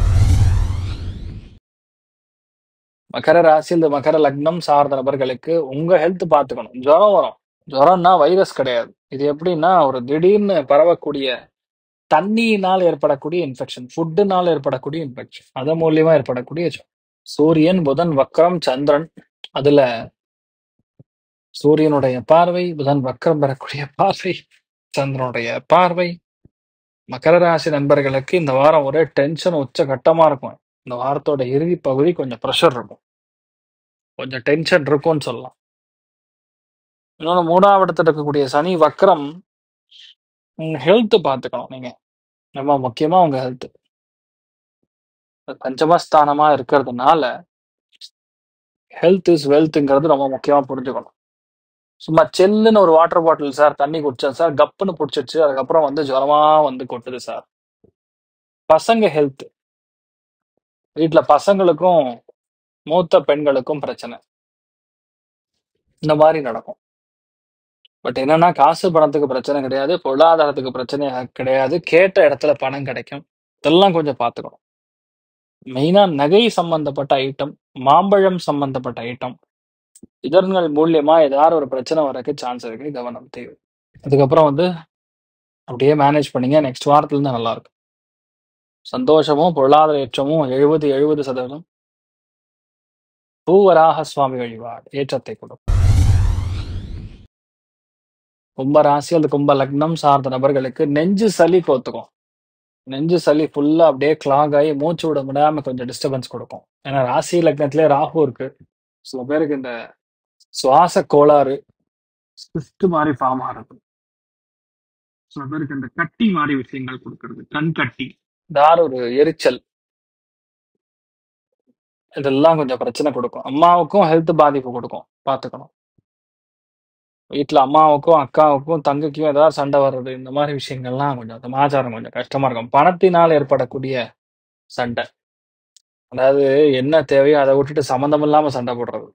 மகர ராசி இந்த மகர லக்னம் சார்ந்த நபர்களுக்கு உங்க ஹெல்த் பார்த்துக்கணும். ஜுரம் வரும். ஜுரம்னா வைரஸ் கிடையாது. இது எப்படின்னா, ஒரு திடீர்னு பரவக்கூடிய தண்ணியினால் ஏற்படக்கூடிய இன்ஃபெக்ஷன், ஃபுட்டுனால ஏற்படக்கூடிய இன்ஃபெக்ஷன். அதன் மூலியமா ஏற்படக்கூடிய ஜுரம். சூரியன், புதன் வக்ரம், சந்திரன். அதுல சூரியனுடைய பார்வை, புதன் வக்ரம் பெறக்கூடிய பார்வை, சந்திரனுடைய பார்வை. மகர ராசி நண்பர்களுக்கு இந்த வாரம் ஒரே டென்ஷன் உச்ச கட்டமா இருக்கும். இந்த வாரத்தோட இறுதி பகுதி கொஞ்சம் ப்ரெஷர் இருக்கும். கொஞ்சம் டென்ஷன் இருக்கும்னு சொல்லலாம். இன்னொன்னு 3ஆம் இடத்துல இருக்கக்கூடிய சனி வக்ரம். ஹெல்த் பார்த்துக்கணும் நீங்க. ரொம்ப முக்கியமா உங்க ஹெல்த். பஞ்சமஸ்தானமா இருக்கிறதுனால ஹெல்த் இஸ் வெல்த்ங்கிறது ரொம்ப முக்கியமா புரிஞ்சுக்கணும். சும்மா செல்லுன்னு ஒரு வாட்டர் பாட்டில் சார் தண்ணி குடிச்சேன் சார், கப்புன்னு புடிச்சிருச்சு, அதுக்கப்புறம் வந்து ஜுரமா வந்து கொட்டுது சார். பசங்க ஹெல்த். வீட்ல பசங்களுக்கும் மூத்த பெண்களுக்கும் பிரச்சனை. இந்த மாதிரி நடக்கும். பட் என்னன்னா, காசு பணத்துக்கு பிரச்சனை கிடையாது. பொருளாதாரத்துக்கு பிரச்சனை கிடையாது. கேட்ட இடத்துல பணம் கிடைக்கும். இதெல்லாம் கொஞ்சம் பார்த்துக்கணும். மெயினா நகை சம்பந்தப்பட்ட ஐட்டம், மாம்பழம் சம்பந்தப்பட்ட ஐட்டம், இதழ்கள் மூலியமா ஏதாவது ஒரு பிரச்சனை வரக்கு சான்ஸ் இருக்கு. கவனம் தேவை. அதுக்கப்புறம் வந்து அப்படியே மேனேஜ் பண்ணீங்க. நெக்ஸ்ட் வாரத்துல இருந்து நல்லா இருக்கும். சந்தோஷமும் பொருளாதார ஏற்றமும் 70% பூவராக சுவாமி வழிபாடு ஏற்றத்தை கொடுக்கும். கும்ப ராசி அல்லது கும்ப லக்னம் சார்ந்த நபர்களுக்கு நெஞ்சு சளி கோத்துக்கும். நெஞ்சு சளி ஃபுல்லா அப்படியே கிளாக் ஆகி மூச்சு விட முடியாம கொஞ்சம் டிஸ்டர்பன்ஸ் கொடுக்கும். ஏன்னா ராசி லக்னத்திலே ராகு இருக்கு. சில பேருக்கு இந்த சுவாச கோளாறு, சிஸ்ட் மாதிரி ஃபார்ம் ஆகிறது. சில பேருக்கு இந்த கட்டி மாதிரி விஷயங்கள் கொடுக்கறது, கண் கட்டி, ஏதாவது ஒரு எரிச்சல், இதெல்லாம் கொஞ்சம் பிரச்சனை கொடுக்கும். அம்மாவுக்கும் ஹெல்த் பாதிப்பு கொடுக்கும். பார்த்துக்கணும். வீட்டுல அம்மாவுக்கும், அக்காவுக்கும், தங்கைக்கும் ஏதாவது சண்டை வர்றது, இந்த மாதிரி விஷயங்கள்லாம் கொஞ்சம் சமாச்சாரம் கொஞ்சம் கஷ்டமா இருக்கும். பணத்தினால் ஏற்படக்கூடிய சண்டை. அதாவது என்ன தேவையோ அதை விட்டுட்டு சம்மந்தம் இல்லாம சண்டை போடுறது.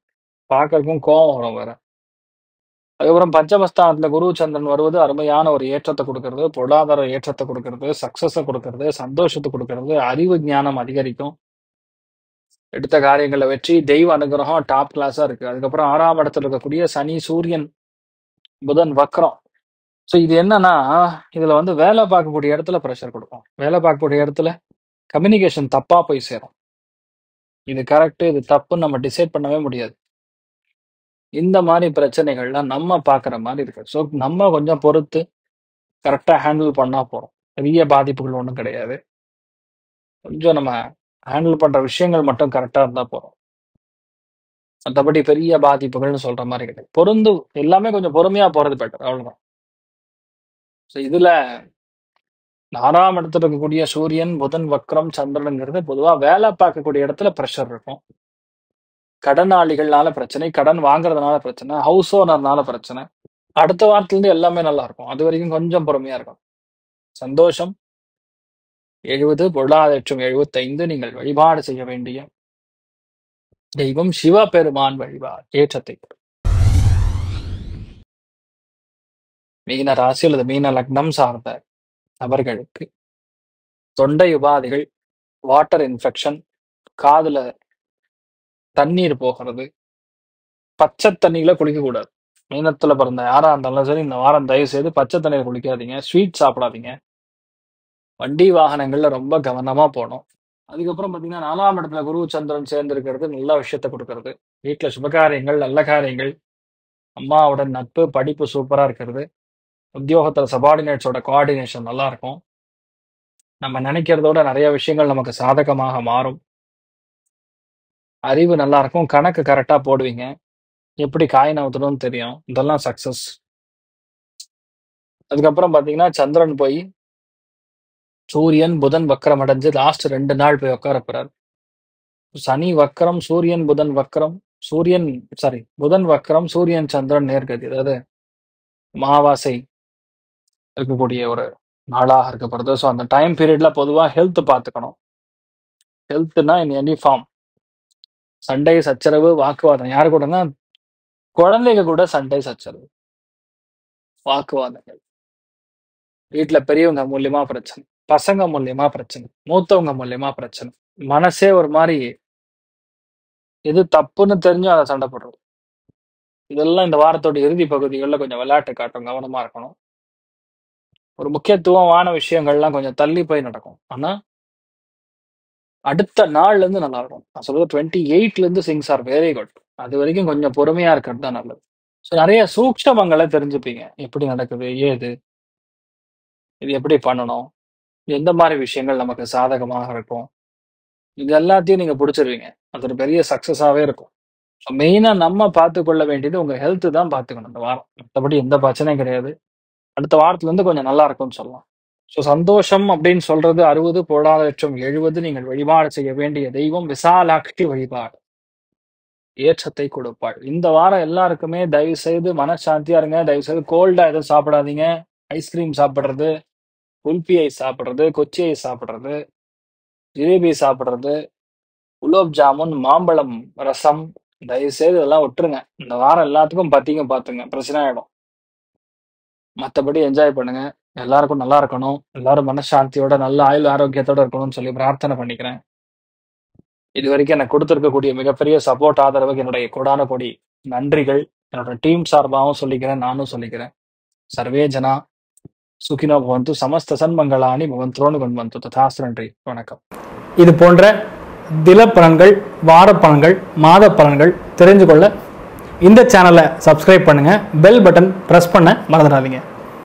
பார்க்கறதுக்கும் கோவம் வரும் வேற. அதுக்கப்புறம் பஞ்சமஸ்தானத்துல குரு சந்திரன் வருவது அருமையான ஒரு ஏற்றத்தை கொடுக்கறது, பொருளாதார ஏற்றத்தை கொடுக்கறது, சக்சஸ கொடுக்கறது, சந்தோஷத்தை கொடுக்கறது, அறிவு ஞானம் அதிகரிக்கும். எடுத்த காரியங்கள்ல வெற்றி, தெய்வ அனுகிரகம் டாப் கிளாஸா இருக்கு. அதுக்கப்புறம் 6ஆம் இடத்துல இருக்கக்கூடிய சனி, சூரியன், புதன் வக்ரம். ஸோ இது என்னன்னா, இதுல வந்து வேலை பார்க்கக்கூடிய இடத்துல ப்ரெஷர் கொடுக்கும். வேலை பார்க்கக்கூடிய இடத்துல கம்யூனிகேஷன் தப்பா போய் சேரும். இது கரெக்ட், இது தப்புன்னு நம்ம டிசைட் பண்ணவே முடியாது. இந்த மாதிரி பிரச்சனைகள்லாம் நம்ம பார்க்குற மாதிரி இருக்கு. ஸோ நம்ம கொஞ்சம் பொறுத்து கரெக்டா ஹேண்டில் பண்ணா போறோம். பெரிய பாதிப்புகள் ஒண்ணும் கிடையாது. கொஞ்சம் நம்ம ஹேண்டில் பண்ற விஷயங்கள் மட்டும் கரெக்டா இருந்தா போதும். மத்தபடி பெரிய பாதிப்புகள்னு சொல்ற மாதிரி கிடையாது. எல்லாமே கொஞ்சம் பொறுமையா போறது பெட்டர். அவ்வளவுதான். ஸோ இதுல 4ஆம் இடத்துல இருக்கக்கூடிய சூரியன், புதன் வக்ரம், சந்திரனுங்கிறது பொதுவா வேலை பார்க்கக்கூடிய இடத்துல ப்ரெஷர் இருக்கும். கடனாளிகள்னால பிரச்சனை, கடன் வாங்குறதுனால பிரச்சனை, ஹவுஸ் ஓனர்னால பிரச்சனை. அடுத்த வாரத்துல இருந்து எல்லாமே நல்லா இருக்கும். அது வரைக்கும் கொஞ்சம் பொறுமையா இருக்கும். சந்தோஷம் 70, பொருளாதாரம் 75. நீங்கள் வழிபாடு செய்ய வேண்டிய தெய்வம் சிவபெருமான் வழிபாடு ஏற்றத்தை கொடுக்கும். மீன ராசி அல்லது மீன லக்னம் சார்ந்த நபர்களுக்கு தொண்டை உபாதைகள், வாட்டர் இன்ஃபெக்ஷன், காதுல தண்ணீர் போகிறது, பச்சை தண்ணியில குளிக்கக்கூடாது. மீனத்துல பிறந்த யாரா இருந்தாலும் சரி, இந்த வாரம் தயவு செய்து பச்சை தண்ணியில குளிக்காதீங்க. ஸ்வீட் சாப்பிடாதீங்க. வண்டி வாகனங்கள்ல ரொம்ப கவனமா போகணும். அதுக்கப்புறம் பார்த்தீங்கன்னா, 4ஆம் இடத்துல குரு, சந்திரன் சேர்ந்திருக்கிறது நல்ல விஷயத்த குடுக்கறது. வீட்ல சுபகாரியங்கள், நல்ல காரியங்கள், அம்மாவுடன் நட்பு, படிப்பு சூப்பரா இருக்கிறது. உத்தியோகத்துல சபார்டினேட்ஸோட கோஆர்டினேஷன் நல்லா இருக்கும். நம்ம நினைக்கிறதோட நிறைய விஷயங்கள் நமக்கு சாதகமாக மாறும். அறிவு நல்லா இருக்கும். கணக்கு கரெக்டா போடுவீங்க. எப்படி காய் நவுத்தணும்னு தெரியும். இதெல்லாம் சக்சஸ். அதுக்கப்புறம் பார்த்தீங்கன்னா, சந்திரன் போய் சூரியன், புதன் வக்ரம் அடைஞ்சு லாஸ்ட் 2 நாள் போய் உட்கார போறாரு. சனி வக்ரம், சூரியன், புதன் வக்ரம், புதன் வக்ரம், சூரியன், சந்திரன் நேர்கதி. அதாவது அமாவாசை இருக்கக்கூடிய ஒரு நாளாக இருக்கப்படுது. ஸோ அந்த டைம் பீரியட்ல பொதுவா ஹெல்த் பார்த்துக்கணும். ஹெல்த்னா இன் எனி ஃபார்ம். சண்டை, சச்சரவு, வாக்குவாதம் யாரு கூடனா குழந்தைங்க கூட சண்டை, சச்சரவு, வாக்குவாதங்கள். வீட்ல பெரியவங்க மூலியமா பிரச்சனை, பசங்க மூலியமா பிரச்சனை, மூத்தவங்க மூலியமா பிரச்சனை. மனசே ஒரு மாரி எது தப்புன்னு தெரிஞ்சும் அதை சண்டை போடுறது. இதெல்லாம் இந்த வாரத்தோட இறுதி பகுதிகளில் கொஞ்சம் விளையாட்டு காட்டும். கவனமா இருக்கணும். ஒரு முக்கியத்துவமான விஷயங்கள்லாம் கொஞ்சம் தள்ளி போய் நடக்கும். ஆனா அடுத்த நாள்ல இருந்து நல்லா இருக்கும். நான் சொல்றது 28ல இருந்து things are வெரி குட். அது வரைக்கும் கொஞ்சம் பொறுமையா இருக்கிறது தான் நல்லது. ஸோ நிறைய சூக்ஷ்மங்களை தெரிஞ்சுப்பீங்க. எப்படி நடக்குது, ஏது, இது எப்படி பண்ணணும், எந்த மாதிரி விஷயங்கள் நமக்கு சாதகமாக இருக்கும், இது எல்லாத்தையும் நீங்க பிடிச்சிருவீங்க. அது ஒரு பெரிய சக்சஸாவே இருக்கும். மெயினா நம்ம பார்த்துக்கொள்ள வேண்டியது உங்க ஹெல்த் தான் பார்த்துக்கணும் இந்த வாரம். மற்றபடி எந்த பிரச்சனையும் கிடையாது. அடுத்த வாரத்துல இருந்து கொஞ்சம் நல்லா இருக்கும்னு சொல்லலாம். ஸோ சந்தோஷம் அப்படின்னு சொல்றது 60 பொருளாதாரம் 70. நீங்கள் வழிபாடு செய்ய வேண்டிய தெய்வம் விசாலாட்சி வழிபாடு. ஏற்றத்தை கொடுப்பாள். இந்த வாரம் எல்லாருக்குமே தயவு செய்து மனசாந்தியா இருங்க. தயவு செய்து கோல்டா எதுவும் சாப்பிடாதீங்க. ஐஸ்கிரீம் சாப்பிடுறது, குல்பி ஐஸ் சாப்பிடுறது, கொச்சி ஐஸ் சாப்பிடுறது, ஜிலேபி சாப்பிடுறது, குலோப் ஜாமுன், மாம்பழம் ரசம், தயவு செய்து இதெல்லாம் விட்டுருங்க. இந்த வாரம் எல்லாத்துக்கும் பாத்துங்க, பிரச்சனை ஆயிடும். மற்றபடி என்ஜாய் பண்ணுங்க. எல்லாருக்கும் நல்லா இருக்கணும். எல்லாரும் மனசாந்தியோட நல்ல ஆயுள் ஆரோக்கியத்தோட இருக்கணும்னு சொல்லி பிரார்த்தனை பண்ணிக்கிறேன். இது வரைக்கும் எனக்கு கொடுத்திருக்கக்கூடிய மிகப்பெரிய சப்போர்ட் ஆதரவுக்கு என்னுடைய கோடான கோடி நன்றிகள். என்னோட டீம் சார்பாகவும் சொல்லிக்கிறேன், நானும் சொல்லிக்கிறேன். சர்வே ஜனா சுகினோ பவந்து, சமஸ்த சன்மங்களானி பவந்தோன்னு கொண்டு ததாஸ்து. நன்றி, வணக்கம். இது போன்ற தில பலன்கள், வார பலன்கள், மாத பலன்கள் தெரிஞ்சு கொள்ள இந்த சேனலை சப்ஸ்கிரைப் பண்ணுங்க. பெல் பட்டன் பிரஸ் பண்ண மறந்துடாதீங்க.